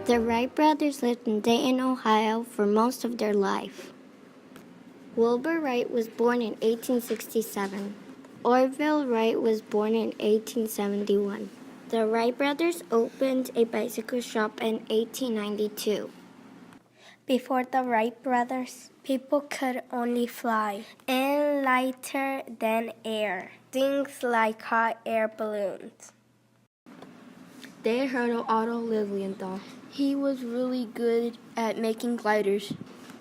The Wright brothers lived in Dayton, Ohio for most of their life. Wilbur Wright was born in 1867. Orville Wright was born in 1871. The Wright brothers opened a bicycle shop in 1892. Before the Wright brothers, people could only fly in lighter than air, things like hot air balloons. They heard of Otto Lilienthal. He was really good at making gliders,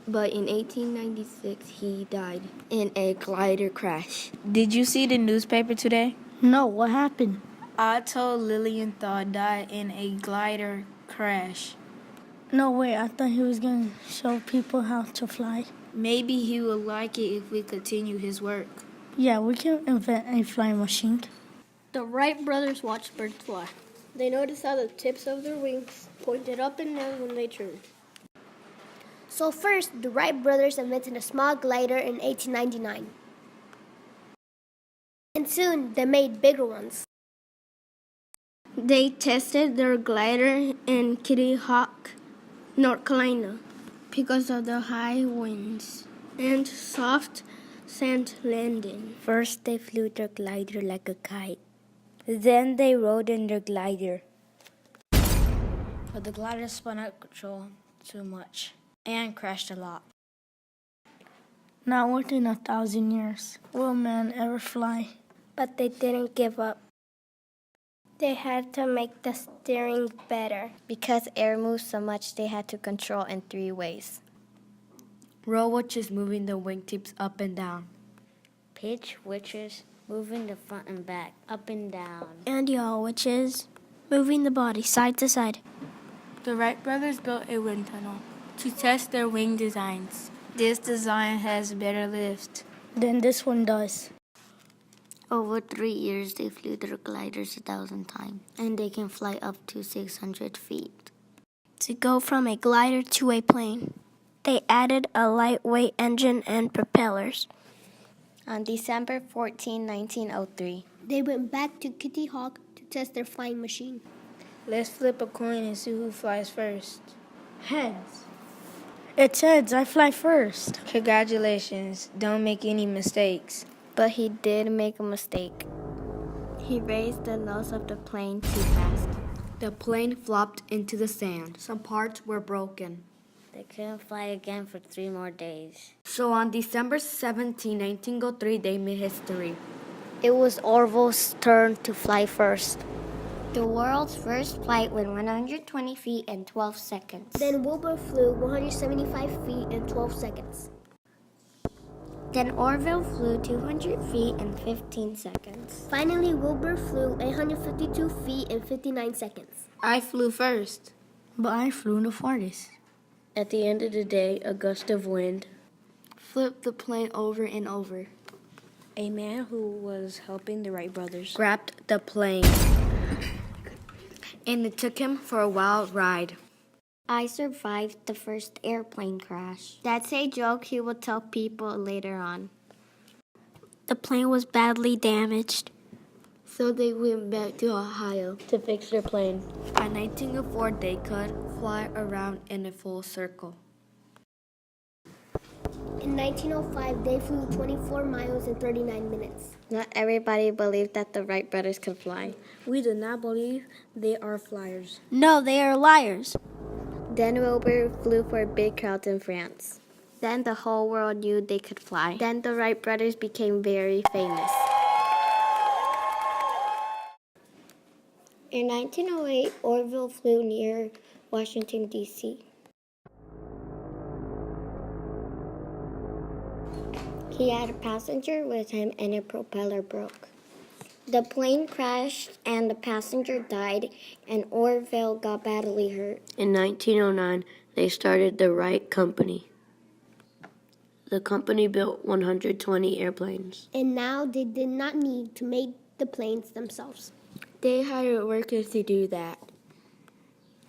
but in 1896 he died in a glider crash. Did you see the newspaper today? No, what happened? Otto Lilienthal died in a glider crash. No way, I thought he was going to show people how to fly. Maybe he would like it if we continue his work. Yeah, we can invent a flying machine. The Wright brothers watched birds fly. They noticed how the tips of their wings pointed up and down when they turned. So first, the Wright brothers invented a small glider in 1899. And soon, they made bigger ones. They tested their glider in Kitty Hawk, North Carolina, because of the high winds and soft sand landing. First, they flew their glider like a kite. Then they rode in their glider. But the glider spun out of control too much and crashed a lot. Not within 1,000 years will man ever fly. But they didn't give up. They had to make the steering better. Because air moved so much, they had to control in 3 ways. Roll, which is moving the wingtips up and down. Pitch, which is moving the front and back, up and down. And yaw, which is moving the body side to side. The Wright brothers built a wind tunnel to test their wing designs. This design has better lift Then this one does. Over 3 years, they flew their gliders 1,000 times, and they can fly up to 600 feet. To go from a glider to a plane, they added a lightweight engine and propellers. On December 14, 1903, They went back to Kitty Hawk to test their flying machine. Let's flip a coin and see who flies first. Heads. It's heads. I fly first. Congratulations. Don't make any mistakes. but he did make a mistake. He raised the nose of the plane too fast. The plane flopped into the sand. Some parts were broken. They couldn't fly again for 3 more days. So on December 17, 1903, they made history. It was Orville's turn to fly first. The world's first flight went 120 feet in 12 seconds. Then Wilbur flew 175 feet in 12 seconds. Then Orville flew 200 feet in 15 seconds. Finally, Wilbur flew 152 feet in 59 seconds. I flew first. But I flew the farthest. At the end of the day, a gust of wind Flipped the plane over and over. A man who was helping the Wright brothers Grabbed the plane. And it took him for a wild ride. I survived the first airplane crash. That's a joke he will tell people later on. The plane was badly damaged. So they went back to Ohio. to fix their plane. By 1904, they could fly around in a full circle. In 1905, they flew 24 miles in 39 minutes. Not everybody believed that the Wright brothers could fly. We do not believe they are flyers. No, they are liars. Then Wilbur flew for big crowds in France. Then the whole world knew they could fly. Then the Wright brothers became very famous. In 1908, Orville flew near Washington, D.C. He had a passenger with him and a propeller broke. The plane crashed and the passenger died, and Orville got badly hurt. In 1909, they started the Wright Company. The company built 120 airplanes. And now they did not need to make the planes themselves. They hired workers to do that.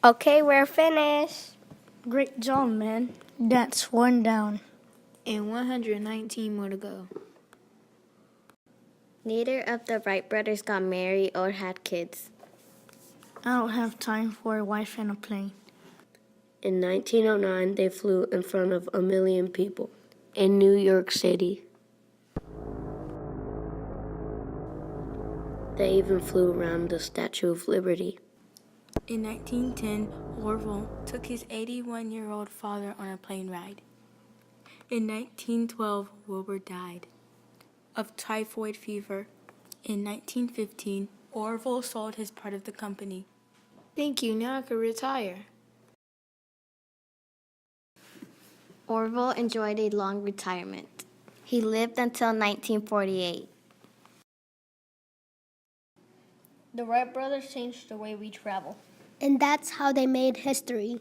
Okay, we're finished. Great job, man. That's one down. And 119 more to go. Neither of the Wright brothers got married or had kids. I don't have time for a wife and a plane. In 1909, they flew in front of 1 million people in New York City. They even flew around the Statue of Liberty. In 1910, Orville took his 81-year-old father on a plane ride. In 1912, Wilbur died of typhoid fever. In 1915, Orville sold his part of the company. Thank you, now I could retire. Orville enjoyed a long retirement. He lived until 1948. The Wright brothers changed the way we travel. And that's how they made history.